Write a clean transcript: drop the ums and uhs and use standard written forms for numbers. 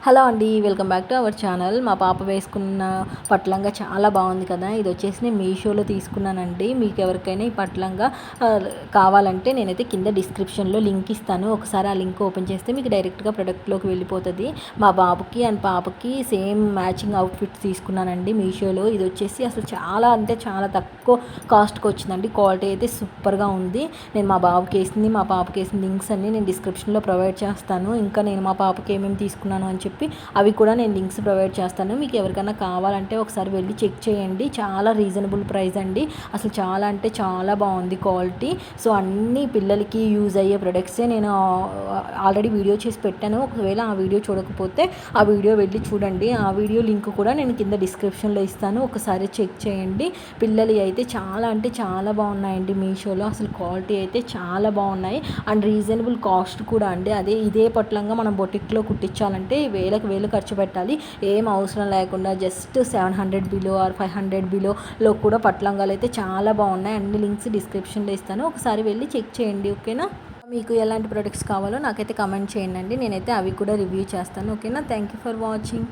Hello అండి, welcome back to our channel. మా పాప వేసుకున్న పట్లంగా చాలా బాగుంది కదా. ఇది వచ్చేసి నేను మీషోలో తీసుకున్నానండి. మీకు ఎవరికైనా ఈ పట్లంగా కావాలంటే నేనైతే కింద డిస్క్రిప్షన్లో లింక్ ఇస్తాను. ఒకసారి ఆ లింక్ ఓపెన్ చేస్తే మీకు డైరెక్ట్గా ప్రొడక్ట్లోకి వెళ్ళిపోతుంది. మా బాబుకి అండ్ పాపకి సేమ్ మ్యాచింగ్ అవుట్ఫిట్స్ తీసుకున్నానండి మీషోలో. ఇది వచ్చేసి అసలు చాలా అంటే చాలా తక్కువ కాస్ట్కి వచ్చిందండి. క్వాలిటీ అయితే సూపర్గా ఉంది. నేను మా బాబుకి వేసింది, మా పాపకి వేసిన లింక్స్ అన్ని నేను డిస్క్రిప్షన్లో ప్రొవైడ్ చేస్తాను. ఇంకా నేను మా పాపకి ఏమేమి తీసుకున్నాను అని చెప్పి అవి కూడా నేను లింక్స్ ప్రొవైడ్ చేస్తాను. మీకు ఎవరికైనా కావాలంటే ఒకసారి వెళ్ళి చెక్ చేయండి. చాలా రీజనబుల్ ప్రైస్ అండి. అసలు చాలా అంటే చాలా బాగుంది క్వాలిటీ. సో అన్ని పిల్లలకి యూజ్ అయ్యే ప్రొడక్ట్సే నేను ఆల్రెడీ వీడియో చేసి పెట్టాను. ఒకవేళ ఆ వీడియో చూడకపోతే ఆ వీడియో వెళ్ళి చూడండి. ఆ వీడియో లింక్ కూడా నేను కింద డిస్క్రిప్షన్లో ఇస్తాను. ఒకసారి చెక్ చేయండి. పిల్లలు అయితే చాలా అంటే చాలా బాగున్నాయండి మీషోలో. అసలు క్వాలిటీ అయితే చాలా బాగున్నాయి అండ్ రీజనబుల్ కాస్ట్ కూడా అండి. ఇదే పట్లంగా మనం బొటిక్లో కుట్టించాలంటే వేలకు ఖర్చు పెట్టాలి. ఏం అవసరం లేకుండా జస్ట్ 700 బిలో ఆర్ 500 బిలోలో కూడా పట్లంగాలు అయితే చాలా బాగున్నాయి. అన్ని లింక్స్ డిస్క్రిప్షన్లో ఇస్తాను. ఒకసారి వెళ్ళి చెక్ చేయండి. ఓకేనా? మీకు ఎలాంటి ప్రొడక్ట్స్ కావాలో నాకైతే కమెంట్ చేయండి. నేనైతే అవి కూడా రివ్యూ చేస్తాను. ఓకేనా? Thank you for watching.